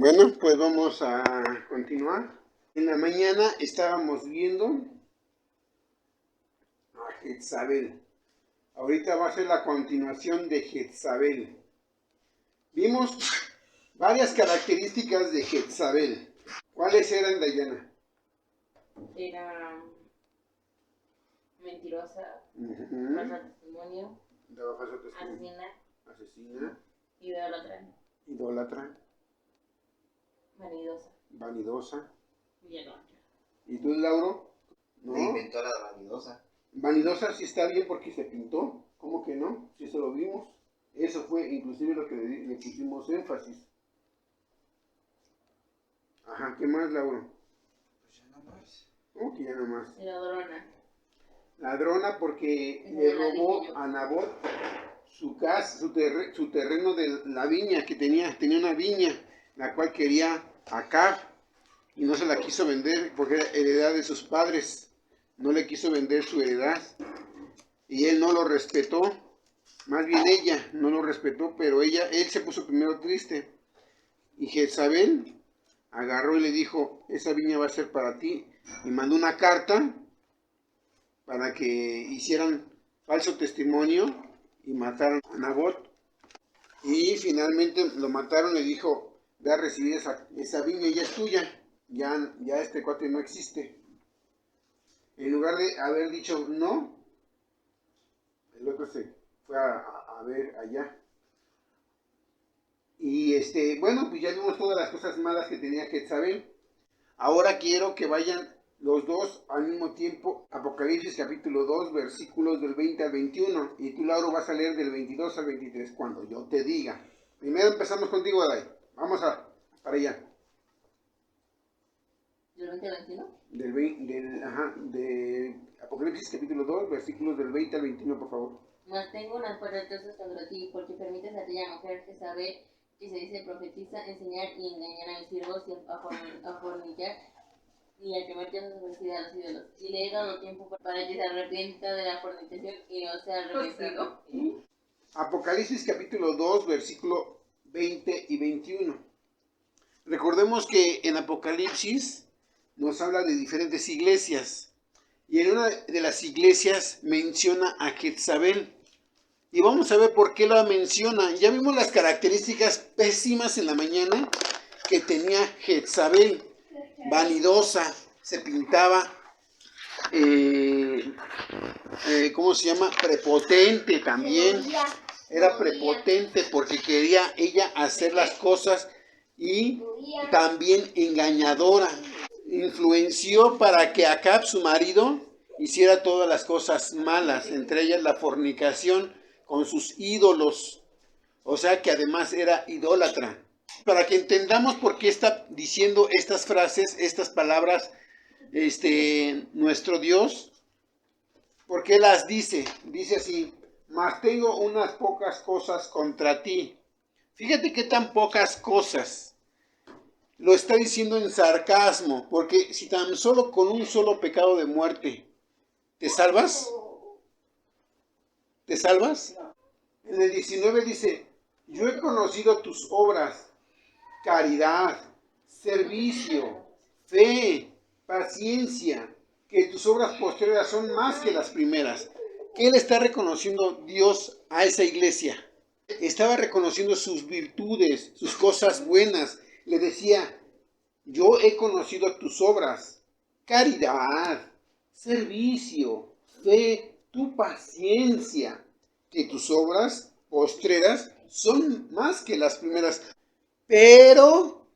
Bueno, pues vamos a continuar. En la mañana estábamos viendo a Jezabel. Ahorita va a ser la continuación de Jezabel. Vimos varias características de Jezabel. ¿Cuáles eran, Dayana? Era mentirosa, falso testimonio, Daba falso testimonio. Asesina. Idólatra. Vanidosa. Villanona. ¿Y tú, Lauro? ¿No? Le inventó la vanidosa. Vanidosa sí está bien porque se pintó. ¿Cómo que no? Si eso lo vimos. Eso fue inclusive lo que le pusimos énfasis. Ajá, ¿qué más, Lauro? Pues ya no más. ¿Cómo que ya no más? Ladrona. Ladrona porque le robó a Nabot su casa, su terreno de la viña que tenía una viña, la cual quería Acab, y no se la quiso vender porque era heredad de sus padres. No le quiso vender su heredad, y él no lo respetó, más bien ella no lo respetó, pero él se puso primero triste, y Jezabel agarró y le dijo, esa viña va a ser para ti, y mandó una carta para que hicieran falso testimonio y mataron a Nabot. Y finalmente lo mataron y dijo, ve a recibir esa viña, ya es tuya, ya este cuate no existe. En lugar de haber dicho no, el otro se fue a ver allá. Y bueno, pues ya vimos todas las cosas malas que tenía Jezabel. Ahora quiero que vayan los dos al mismo tiempo, Apocalipsis capítulo 2, versículos del 20 al 21. Y tú, Lauro, vas a leer del 22 al 23, cuando yo te diga. Primero empezamos contigo, Adai. Vamos para allá. ¿Del 20 al 21? De Apocalipsis capítulo 2, versículos del 20 al 21, por favor. Mas tengo unas puertas contra ti, porque permites a aquella mujer Jezabel, que se dice profetiza, enseñar y engañar a mis siervos a fornicar y a quemar cosas ofrecidas a los ídolos. Y le he dado tiempo para que se arrepienta de la fornicación y no se ha arrepentido. Apocalipsis capítulo 2, versículo 20 y 21. Recordemos que en Apocalipsis nos habla de diferentes iglesias. Y en una de las iglesias menciona a Jezabel. Y vamos a ver por qué la menciona. Ya vimos las características pésimas en la mañana que tenía Jezabel. Vanidosa, se pintaba, ¿cómo se llama? Prepotente también. Era prepotente porque quería ella hacer las cosas, y también engañadora. Influenció para que Acab, su marido, hiciera todas las cosas malas, entre ellas la fornicación con sus ídolos. O sea que además era idólatra. Para que entendamos por qué está diciendo estas frases, estas palabras, nuestro Dios, ¿por qué las dice? Dice así, mas tengo unas pocas cosas contra ti. Fíjate qué tan pocas cosas. Lo está diciendo en sarcasmo, porque si tan solo con un solo pecado de muerte, ¿te salvas? ¿Te salvas? En el 19 dice, yo he conocido tus obras, caridad, servicio, fe, paciencia, que tus obras postreras son más que las primeras. ¿Qué le está reconociendo Dios a esa iglesia? Estaba reconociendo sus virtudes, sus cosas buenas. Le decía, yo he conocido tus obras, caridad, servicio, fe, tu paciencia, que tus obras postreras son más que las primeras. Pero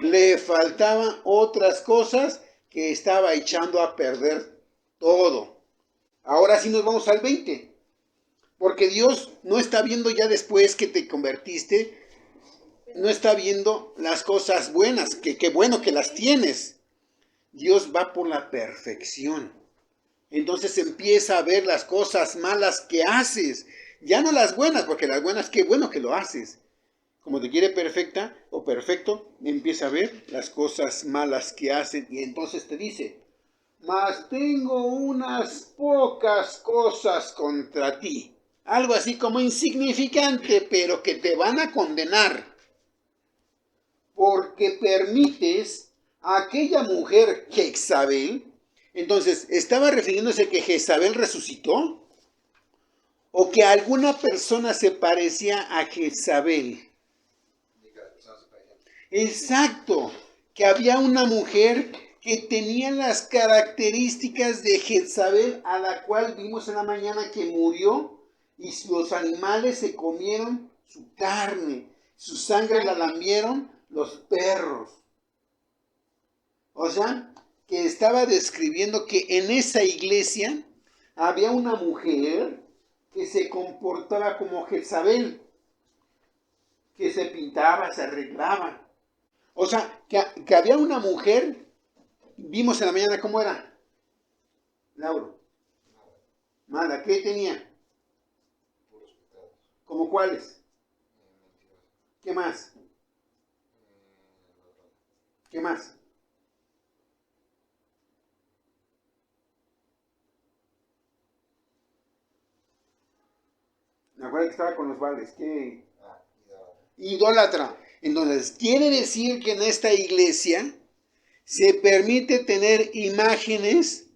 le faltaban otras cosas que estaba echando a perder todo. Ahora sí nos vamos al 20. Porque Dios no está viendo ya después que te convertiste, no está viendo las cosas buenas, que qué bueno que las tienes. Dios va por la perfección. Entonces empieza a ver las cosas malas que haces. Ya no las buenas, porque las buenas, qué bueno que lo haces. Como te quiere perfecta o perfecto, empieza a ver las cosas malas que hacen. Y entonces te dice, mas tengo unas pocas cosas contra ti. Algo así como insignificante, pero que te van a condenar. ¿Por porque permites a aquella mujer Jezabel. Entonces, ¿estaba refiriéndose que Jezabel resucitó? ¿O que alguna persona se parecía a Jezabel? Exacto, que había una mujer que tenía las características de Jezabel, a la cual vimos en la mañana que murió, y los animales se comieron su carne, su sangre la lambieron los perros. O sea, que estaba describiendo que en esa iglesia había una mujer que se comportaba como Jezabel, que se pintaba, se arreglaba. O sea, que había una mujer, vimos en la mañana cómo era. Lauro. Mala, ¿qué tenía? Puros pecados. ¿Cómo cuáles? Mentiras. ¿Qué más? ¿Qué más? Me acuerdo que estaba con los vales. ¿Qué? Idólatra. Entonces, quiere decir que en esta iglesia se permite tener imágenes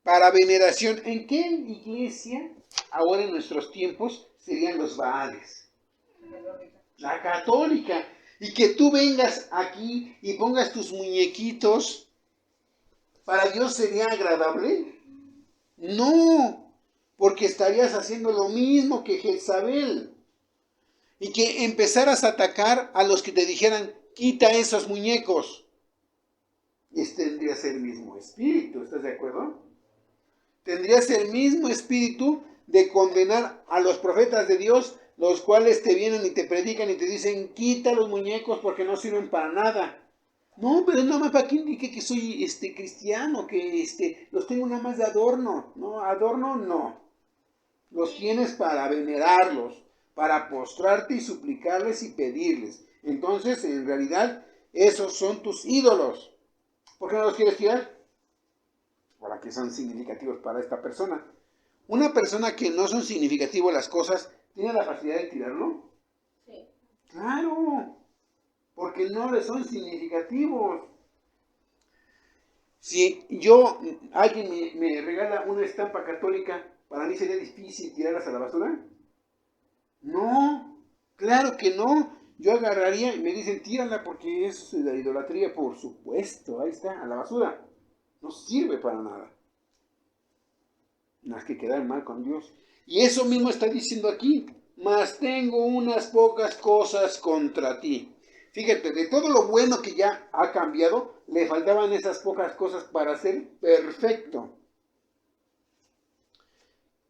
para veneración. ¿En qué iglesia, ahora en nuestros tiempos, serían los Baales? La católica. Y que tú vengas aquí y pongas tus muñequitos, ¿para Dios sería agradable? No, porque estarías haciendo lo mismo que Jezabel. Y que empezaras a atacar a los que te dijeran, quita esos muñecos. Tendrías el mismo espíritu, ¿estás de acuerdo? Tendrías el mismo espíritu de condenar a los profetas de Dios, los cuales te vienen y te predican y te dicen, quita los muñecos porque no sirven para nada. No, pero nada más para que indique que soy cristiano, que los tengo nada más de adorno. No, adorno no. Los tienes para venerarlos, para postrarte y suplicarles y pedirles. Entonces, en realidad, esos son tus ídolos. ¿Por qué no los quieres tirar? Para que son significativos para esta persona. Una persona que no son significativas las cosas, ¿tiene la facilidad de tirarlo? Sí. Claro, porque no le son significativos. Si alguien me regala una estampa católica, ¿para mí sería difícil tirarlas a la basura? No, claro que no. Yo agarraría y me dicen, tírala porque es la idolatría, por supuesto. Ahí está, a la basura. No sirve para nada. Más que quedar mal con Dios. Y eso mismo está diciendo aquí. Mas tengo unas pocas cosas contra ti. Fíjate, de todo lo bueno que ya ha cambiado, le faltaban esas pocas cosas para ser perfecto.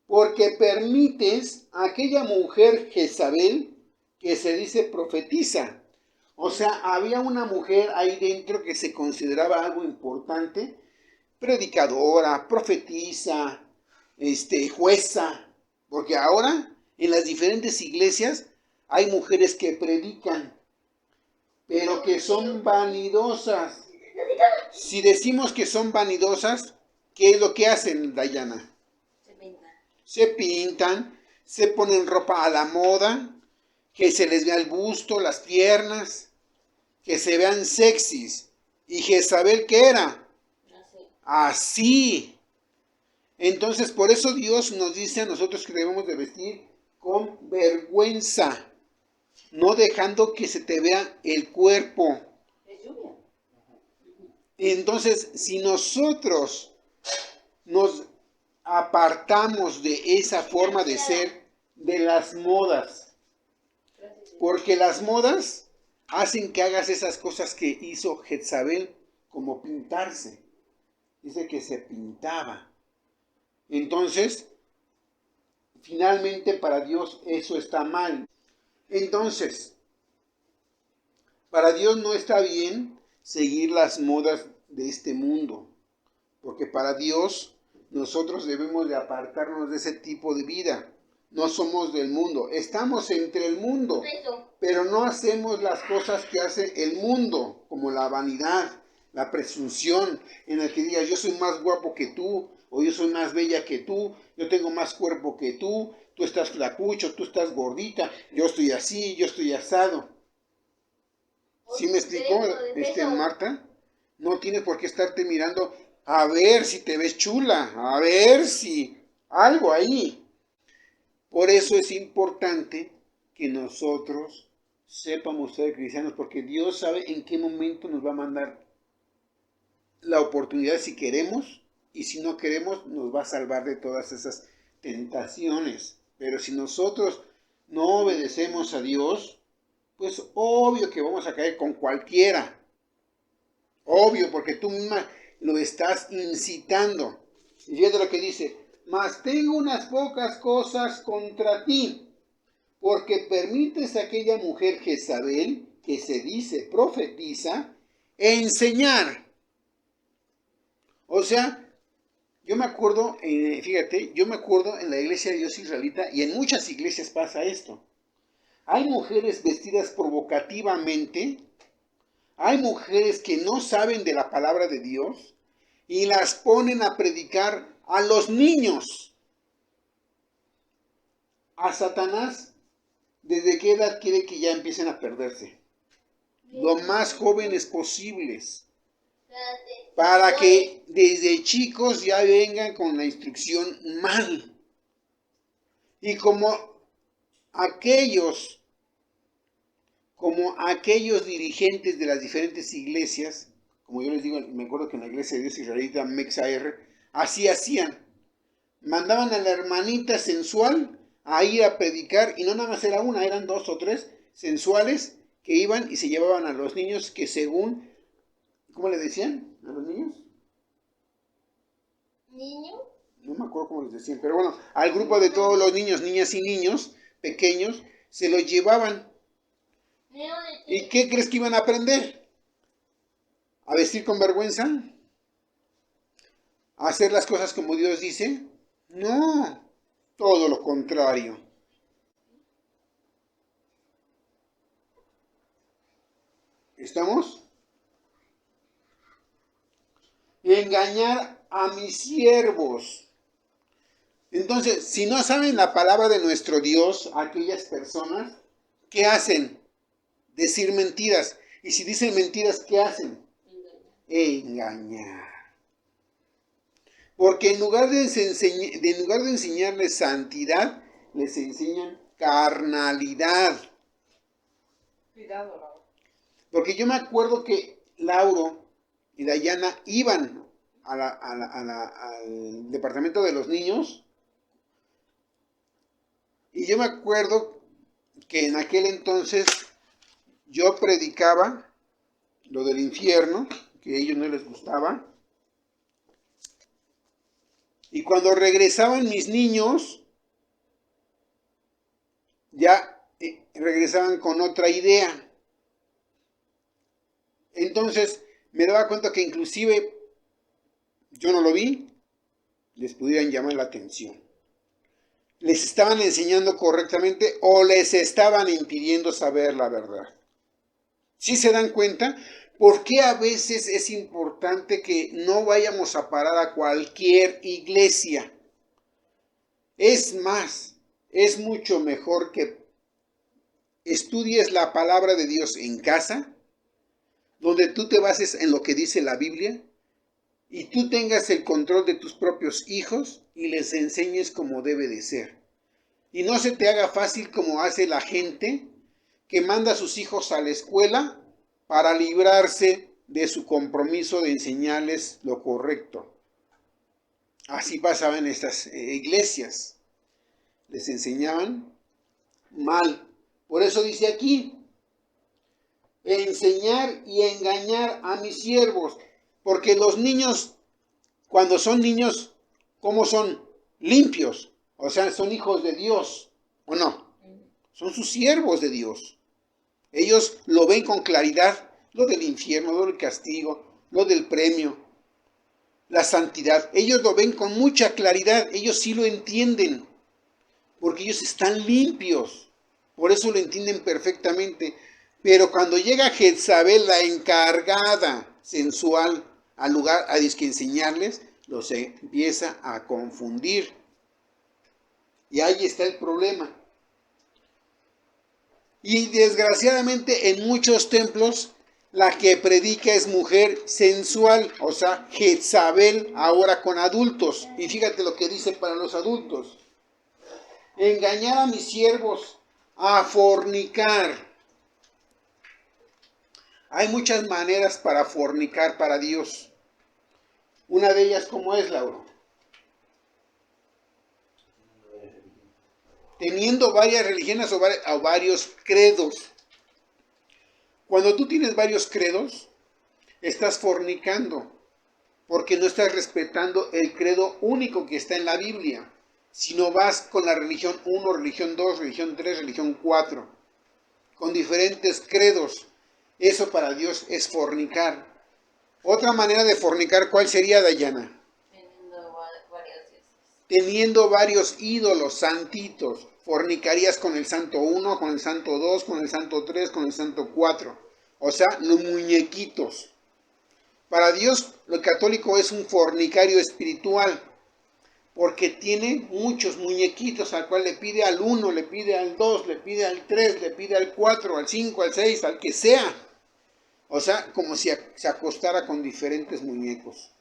Porque permites a aquella mujer Jezabel, que se dice profetiza. O sea, había una mujer ahí dentro que se consideraba algo importante, predicadora, profetisa, jueza. Porque ahora en las diferentes iglesias hay mujeres que predican, pero que son vanidosas. Si decimos que son vanidosas, ¿qué es lo que hacen, Dayana? Se pintan, se ponen ropa a la moda, que se les vea el busto, las piernas, que se vean sexys. ¿Y Jezabel qué era? Así. Entonces, por eso Dios nos dice a nosotros que debemos de vestir con vergüenza, no dejando que se te vea el cuerpo. Entonces, si nosotros nos apartamos de esa forma de ser, de las modas, porque las modas hacen que hagas esas cosas que hizo Jezabel, como pintarse. Dice que se pintaba. Entonces, finalmente para Dios eso está mal. Entonces, para Dios no está bien seguir las modas de este mundo, porque para Dios nosotros debemos de apartarnos de ese tipo de vida. No somos del mundo, estamos entre el mundo, pero no hacemos las cosas que hace el mundo, como la vanidad, la presunción, en el que digas yo soy más guapo que tú, o yo soy más bella que tú, yo tengo más cuerpo que tú estás flacucho, tú estás gordita, yo estoy así, yo estoy asado. ¿Sí me explicó, Marta? No tienes por qué estarte mirando a ver si te ves chula, a ver si algo ahí. Por eso es importante que nosotros sepamos ser cristianos, porque Dios sabe en qué momento nos va a mandar la oportunidad si queremos, y si no queremos nos va a salvar de todas esas tentaciones. Pero si nosotros no obedecemos a Dios, pues obvio que vamos a caer con cualquiera. Obvio, porque tú misma lo estás incitando. Y fíjate lo que dice: mas tengo unas pocas cosas contra ti, porque permites a aquella mujer Jezabel, que se dice profetiza, enseñar. O sea, yo me acuerdo, fíjate, yo me acuerdo en la iglesia de Dios israelita, y en muchas iglesias pasa esto. Hay mujeres vestidas provocativamente, hay mujeres que no saben de la palabra de Dios y las ponen a predicar a los niños. A Satanás, ¿desde qué edad quiere que ya empiecen a perderse? Lo más jóvenes posibles. Para que desde chicos ya vengan con la instrucción mal. Y como aquellos dirigentes de las diferentes iglesias, como yo les digo, me acuerdo que en la iglesia de Dios israelita, MEXAR, así hacían. Mandaban a la hermanita sensual a ir a predicar, y no nada más era una, eran 2 o 3 sensuales que iban y se llevaban a los niños que según, ¿cómo le decían a los niños? ¿Niño? No me acuerdo cómo les decían, pero bueno, al grupo de todos los niños, niñas y niños pequeños, se los llevaban. ¿Y qué crees que iban a aprender? ¿A vestir con vergüenza? ¿A hacer las cosas como Dios dice? No, todo lo contrario. ¿Estamos? Engañar a mis siervos. Entonces, si no saben la palabra de nuestro Dios, aquellas personas, ¿qué hacen? Decir mentiras. Y si dicen mentiras, ¿qué hacen? Engañar. Porque en lugar de enseñarles santidad, les enseñan carnalidad. Cuidado, Laura. Porque yo me acuerdo que Lauro y Dayana iban al departamento de los niños. Y yo me acuerdo que en aquel entonces yo predicaba lo del infierno, que a ellos no les gustaba. Y cuando regresaban mis niños, ya regresaban con otra idea. Entonces me daba cuenta que inclusive yo no lo vi, les pudieran llamar la atención. Les estaban enseñando correctamente o les estaban impidiendo saber la verdad. ¿Sí se dan cuenta? ¿Por qué a veces es importante que no vayamos a parar a cualquier iglesia? Es más, es mucho mejor que estudies la palabra de Dios en casa, donde tú te bases en lo que dice la Biblia, y tú tengas el control de tus propios hijos y les enseñes como debe de ser. Y no se te haga fácil como hace la gente que manda a sus hijos a la escuela para librarse de su compromiso de enseñarles lo correcto. Así pasaba en estas iglesias. Les enseñaban mal. Por eso dice aquí, enseñar y engañar a mis siervos. Porque los niños, cuando son niños, ¿cómo son? Limpios. O sea, son hijos de Dios, ¿o no? Son sus siervos de Dios. Ellos lo ven con claridad, lo del infierno, lo del castigo, lo del premio, la santidad. Ellos lo ven con mucha claridad, ellos sí lo entienden, porque ellos están limpios. Por eso lo entienden perfectamente. Pero cuando llega Jezabel, la encargada sensual, al lugar a disque enseñarles, los empieza a confundir. Y ahí está el problema. Y desgraciadamente en muchos templos La que predica es mujer sensual, o sea, Jezabel ahora con adultos. Y fíjate lo que dice para los adultos. Engañar a mis siervos a fornicar. Hay muchas maneras para fornicar para Dios. Una de ellas, ¿cómo es, Lauro? Teniendo varias religiones o varios credos. Cuando tú tienes varios credos, estás fornicando, porque no estás respetando el credo único que está en la Biblia, sino vas con la religión 1, religión 2, religión 3, religión 4, con diferentes credos. Eso para Dios es fornicar. Otra manera de fornicar, ¿cuál sería, Dayana? Teniendo varios ídolos santitos. Fornicarías con el santo 1, con el santo 2, con el santo 3, con el santo 4. O sea, los muñequitos. Para Dios, lo católico es un fornicario espiritual, porque tiene muchos muñequitos al cual le pide al 1, le pide al 2, le pide al 3, le pide al 4, al 5, al 6, al que sea. O sea, como si se acostara con diferentes muñecos.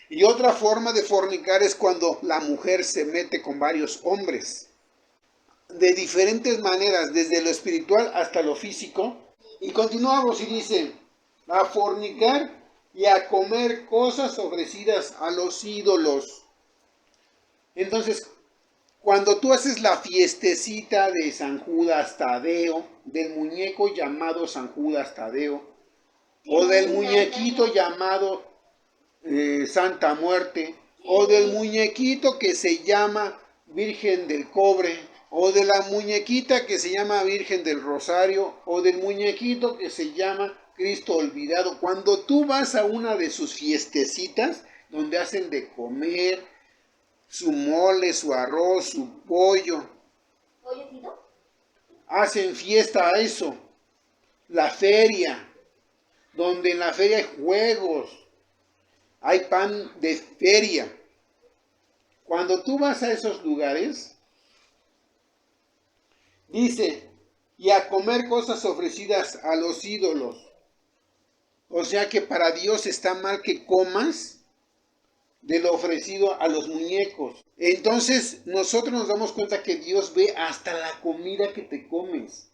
Y otra forma de fornicar es cuando la mujer se mete con varios hombres. De diferentes maneras, desde lo espiritual hasta lo físico. Y continuamos y dice, a fornicar y a comer cosas ofrecidas a los ídolos. Entonces, cuando tú haces la fiestecita de San Judas Tadeo, del muñeco llamado San Judas Tadeo, o del muñequito llamado Santa Muerte, o del muñequito que se llama Virgen del Cobre, o de la muñequita que se llama Virgen del Rosario, o del muñequito que se llama Cristo Olvidado. Cuando tú vas a una de sus fiestecitas, donde hacen de comer, su mole, su arroz, su pollo, hacen fiesta a eso. La feria, donde en la feria hay juegos, hay pan de feria. Cuando tú vas a esos lugares, dice, y a comer cosas ofrecidas a los ídolos. O sea que para Dios está mal que comas de lo ofrecido a los muñecos. Entonces nosotros nos damos cuenta que Dios ve hasta la comida que te comes.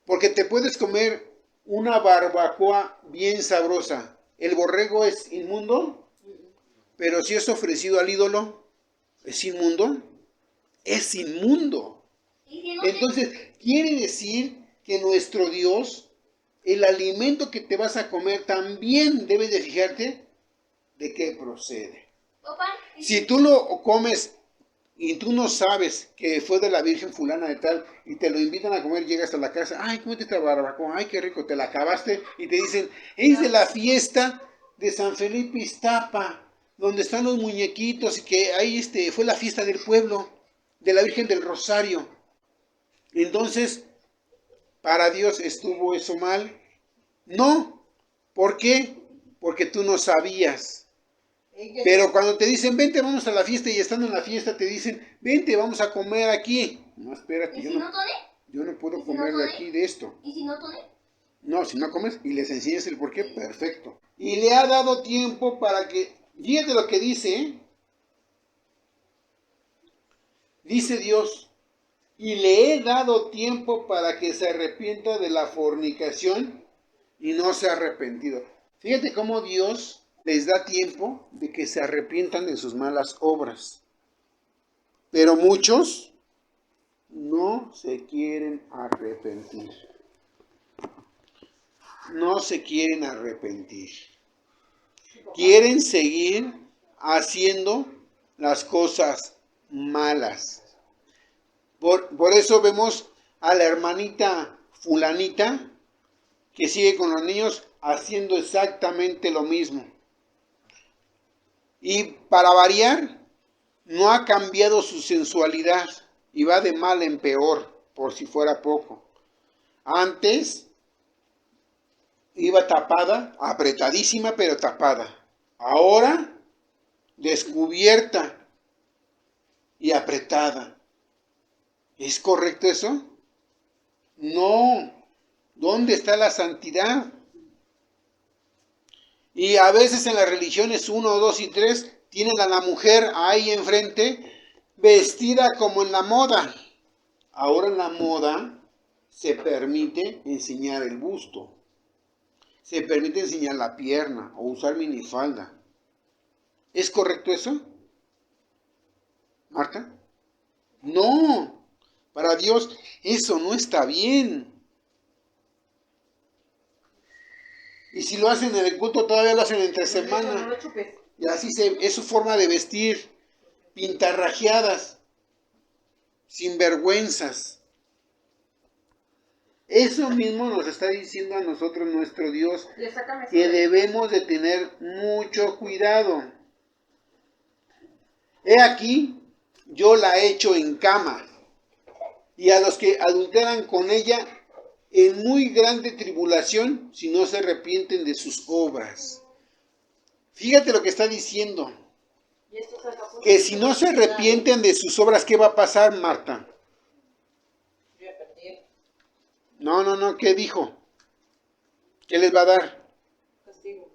Porque te puedes comer una barbacoa bien sabrosa. ¿El borrego es inmundo? Pero si es ofrecido al ídolo, ¿es inmundo? Es inmundo. Entonces, quiere decir que nuestro Dios, el alimento que te vas a comer, también debes de fijarte de qué procede. Si tú lo comes y tú no sabes que fue de la Virgen fulana de tal y te lo invitan a comer, llegas a la casa, ay, cómete esta barbacoa, ay, qué rico, te la acabaste y te dicen, es de la fiesta de San Felipe Iztapa, donde están los muñequitos y que ahí fue la fiesta del pueblo, de la Virgen del Rosario. Entonces, ¿para Dios estuvo eso mal? No. ¿Por qué? Porque tú no sabías. Pero cuando te dicen, vente, vamos a la fiesta, y estando en la fiesta te dicen, vente, vamos a comer aquí. No, espérate, yo no puedo comer de aquí de esto. ¿Y si no tone? No, si no comes y les enseñas el porqué, perfecto. Y le ha dado tiempo para que, fíjate lo que dice, ¿eh? Dice Dios, y le he dado tiempo para que se arrepienta de la fornicación y no se ha arrepentido. Fíjate cómo Dios les da tiempo de que se arrepientan de sus malas obras. Pero muchos no se quieren arrepentir. No se quieren arrepentir. Quieren seguir haciendo las cosas malas. Por eso vemos a la hermanita fulanita que sigue con los niños haciendo exactamente lo mismo. Y para variar, no ha cambiado su sensualidad y va de mal en peor, por si fuera poco. Antes iba tapada, apretadísima, pero tapada. Ahora descubierta y apretada. ¿Es correcto eso? No. ¿Dónde está la santidad? Y a veces en las religiones 1, 2 y 3 tienen a la mujer ahí enfrente vestida como en la moda. Ahora en la moda se permite enseñar el busto, se permite enseñar la pierna o usar minifalda. ¿Es correcto eso, Marta? No, para Dios eso no está bien. Y si lo hacen en el culto, todavía lo hacen entre Eso no semana. lo chupes. Y así es su forma de vestir, pintarrajeadas, sinvergüenzas. Eso mismo nos está diciendo a nosotros nuestro Dios, Le sácame que eso. debemos de tener mucho cuidado. He aquí, yo la echo en cama, y a los que adulteran con ella, en muy grande tribulación, si no se arrepienten de sus obras. Fíjate lo que está diciendo, Y esto se acabó. que si no se arrepienten de sus obras, ¿qué va a pasar, Marta? Yo ya perdí. No, ¿qué dijo? ¿Qué les va a dar? Castigo.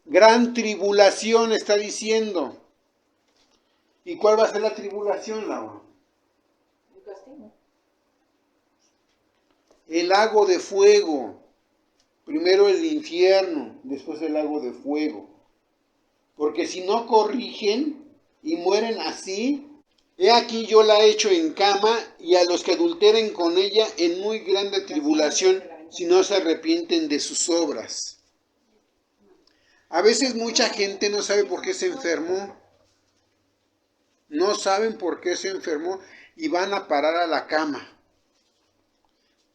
Gran tribulación está diciendo. ¿Y cuál va a ser la tribulación, Laura? Un castigo. El lago de fuego. Primero el infierno, después el lago de fuego. Porque si no corrigen y mueren así, he aquí yo la echo en cama y a los que adulteren con ella en muy grande tribulación, si no se arrepienten de sus obras. A veces mucha gente no sabe por qué se enfermó. No saben por qué se enfermó y van a parar a la cama.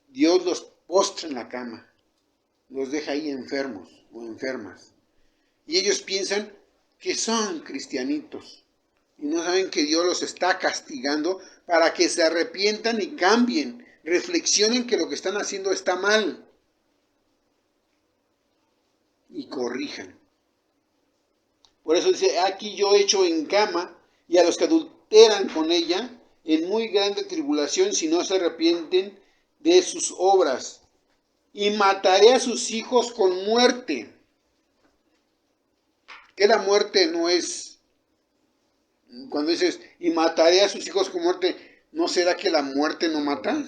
Dios los postra en la cama. Los deja ahí enfermos o enfermas. Y ellos piensan que son cristianitos. Y no saben que Dios los está castigando para que se arrepientan y cambien. Reflexionen que lo que están haciendo está mal. Y corrijan. Por eso dice, aquí yo echo en cama y a los que adulteran con ella en muy grande tribulación si no se arrepienten de sus obras. Y mataré a sus hijos con muerte. Que la muerte no es, cuando dices, y mataré a sus hijos con muerte, ¿no será que la muerte no mata?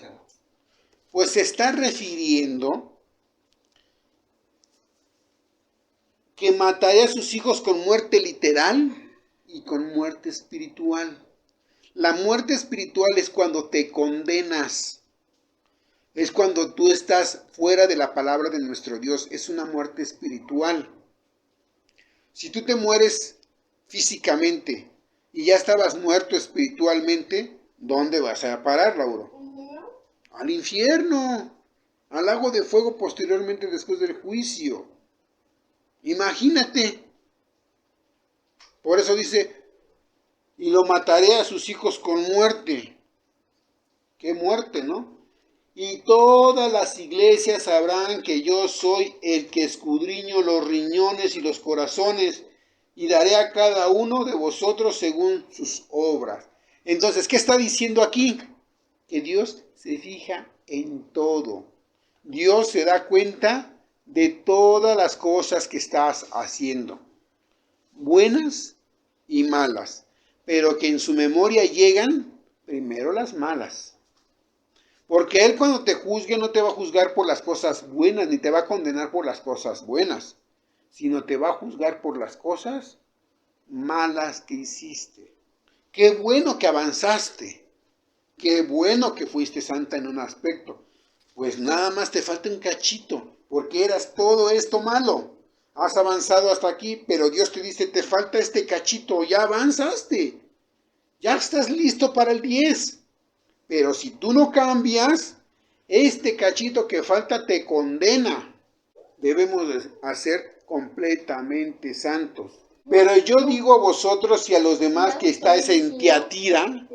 Pues se está refiriendo que mataré a sus hijos con muerte literal y con muerte espiritual. La muerte espiritual es cuando te condenas. Es cuando tú estás fuera de la palabra de nuestro Dios. Es una muerte espiritual. Si tú te mueres físicamente y ya estabas muerto espiritualmente, ¿dónde vas a parar, Laura? Al infierno, al lago de fuego posteriormente después del juicio. Imagínate. Por eso dice, y lo mataré a sus hijos con muerte. ¿Qué muerte, no? Y todas las iglesias sabrán que yo soy el que escudriño los riñones y los corazones, y daré a cada uno de vosotros según sus obras. Entonces, ¿qué está diciendo aquí? Que Dios se fija en todo. Dios se da cuenta de todas las cosas que estás haciendo, buenas y malas, pero que en su memoria llegan primero las malas. Porque Él cuando te juzgue no te va a juzgar por las cosas buenas, ni te va a condenar por las cosas buenas, sino te va a juzgar por las cosas malas que hiciste. Qué bueno que avanzaste, qué bueno que fuiste santa en un aspecto, pues nada más te falta un cachito, porque eras todo esto malo. Has avanzado hasta aquí, pero Dios te dice, te falta este cachito, ya avanzaste, ya estás listo para el 10. Pero si tú no cambias, este cachito que falta te condena. Debemos hacer completamente santos. Pero yo digo a vosotros y a los demás que estáis en Tiatira.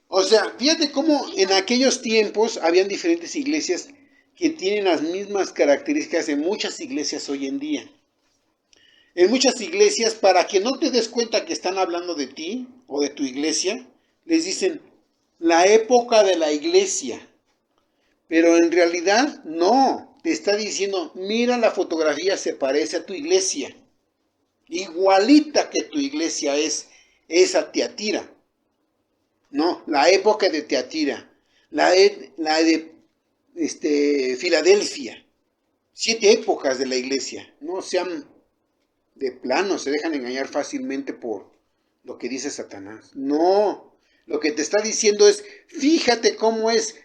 O sea, fíjate cómo en aquellos tiempos habían diferentes iglesias que tienen las mismas características de muchas iglesias hoy en día. En muchas iglesias, para que no te des cuenta que están hablando de ti o de tu iglesia, les dicen la época de la iglesia. Pero en realidad no, te está diciendo, mira la fotografía, se parece a tu iglesia. Igualita que tu iglesia es esa Tiatira. No, la época de Tiatira, la de Filadelfia. 7 épocas de la iglesia. No sean de plano, se dejan engañar fácilmente por lo que dice Satanás. No, lo que te está diciendo es, fíjate cómo es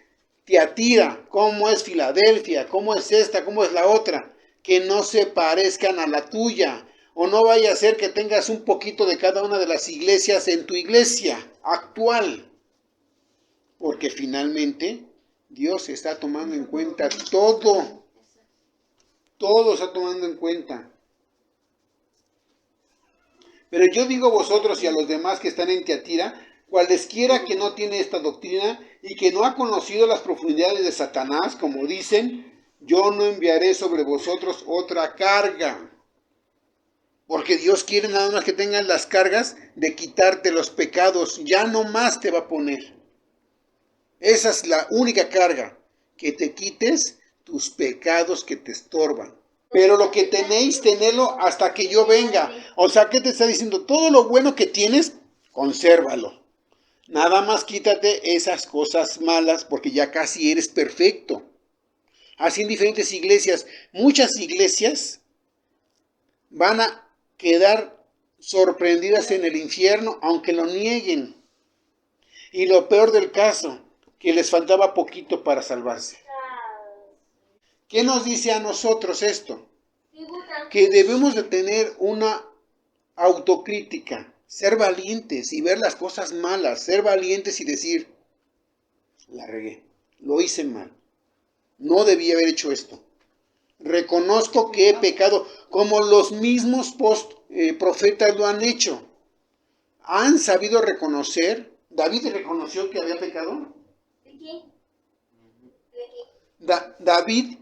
Tiatira, cómo es Filadelfia, cómo es esta, cómo es la otra, que no se parezcan a la tuya, o no vaya a ser que tengas un poquito de cada una de las iglesias en tu iglesia actual, porque finalmente Dios está tomando en cuenta todo está tomando en cuenta. Pero yo digo a vosotros y a los demás que están en Tiatira, cualesquiera que no tiene esta doctrina y que no ha conocido las profundidades de Satanás, como dicen, yo no enviaré sobre vosotros otra carga. Porque Dios quiere nada más que tengas las cargas de quitarte los pecados, ya no más te va a poner. Esa es la única carga, que te quites tus pecados que te estorban. Pero lo que tenéis, tenedlo hasta que yo venga. O sea, ¿qué te está diciendo? Todo lo bueno que tienes, consérvalo. Nada más quítate esas cosas malas porque ya casi eres perfecto. Así en diferentes iglesias, muchas iglesias van a quedar sorprendidas en el infierno, aunque lo nieguen. Y lo peor del caso, que les faltaba poquito para salvarse. ¿Qué nos dice a nosotros esto? Que debemos de tener una autocrítica, ser valientes y ver las cosas malas, ser valientes y decir, la regué, lo hice mal, no debí haber hecho esto. Reconozco que he pecado, como los mismos profetas lo han hecho. Han sabido reconocer. ¿David reconoció que había pecado? ¿De qué? David,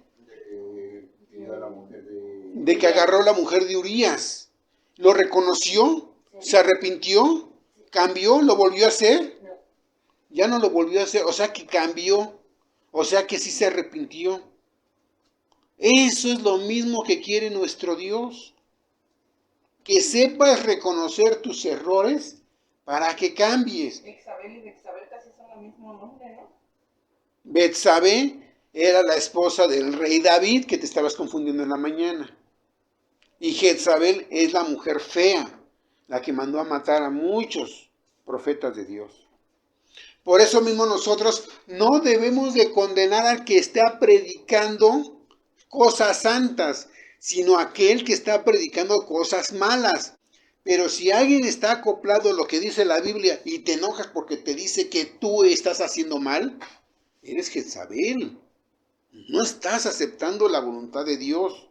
de que agarró la mujer de Urías, ¿lo reconoció? ¿Se arrepintió? ¿Cambió? ¿Lo volvió a hacer? Ya no lo volvió a hacer, o sea que cambió, o sea que sí se arrepintió. Eso es lo mismo que quiere nuestro Dios, que sepas reconocer tus errores para que cambies. Betsabé y Betsabé casi son el mismo nombre, ¿no? Betsabé era la esposa del rey David, que te estabas confundiendo en la mañana. Y Jezabel es la mujer fea, la que mandó a matar a muchos profetas de Dios. Por eso mismo nosotros no debemos de condenar al que está predicando cosas santas, sino aquel que está predicando cosas malas. Pero si alguien está acoplado a lo que dice la Biblia y te enojas porque te dice que tú estás haciendo mal, eres Jezabel. No estás aceptando la voluntad de Dios.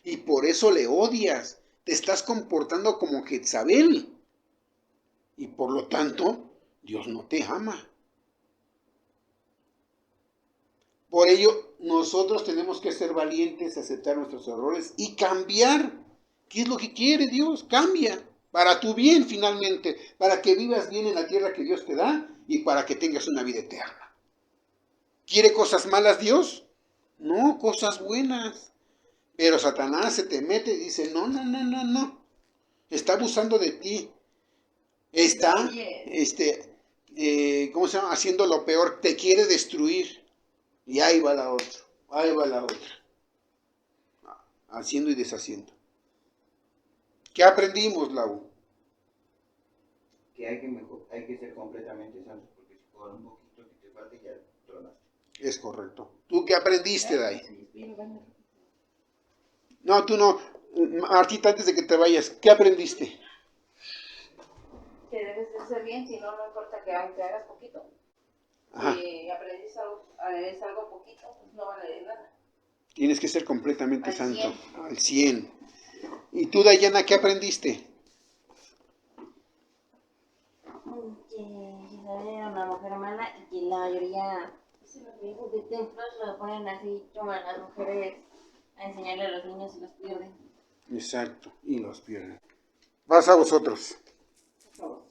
Y por eso le odias. Te estás comportando como Jezabel. Y por lo tanto, Dios no te ama. Por ello, nosotros tenemos que ser valientes, aceptar nuestros errores y cambiar. ¿Qué es lo que quiere Dios? Cambia. Para tu bien finalmente. Para que vivas bien en la tierra que Dios te da y para que tengas una vida eterna. ¿Quiere cosas malas Dios? No, cosas buenas. Pero Satanás se te mete y dice, no. Está abusando de ti. Está, ¿cómo se llama? Haciendo lo peor. Te quiere destruir. Y ahí va la otra. Ahí va la otra. Haciendo y deshaciendo. ¿Qué aprendimos, Lau? Que hay que ser completamente santos, porque si por un poquito que te falte ya tronaste. Es correcto. ¿Tú qué aprendiste, Dai? No, tú no. Martita, antes de que te vayas, ¿qué aprendiste? Que debes de hacer bien, si no, no importa que aunque hagas poquito. Ajá. Si aprendiste algo poquito, pues no vale de nada. Tienes que ser completamente Al santo. 100. Al 100. ¿Y tú, Dayana, qué aprendiste? Que Isabel era una mujer mala y que la mayoría de templos lo ponen así, toman a las mujeres a enseñarle a los niños y los pierden. Exacto. Y los pierden. Vas a vosotros. Por favor.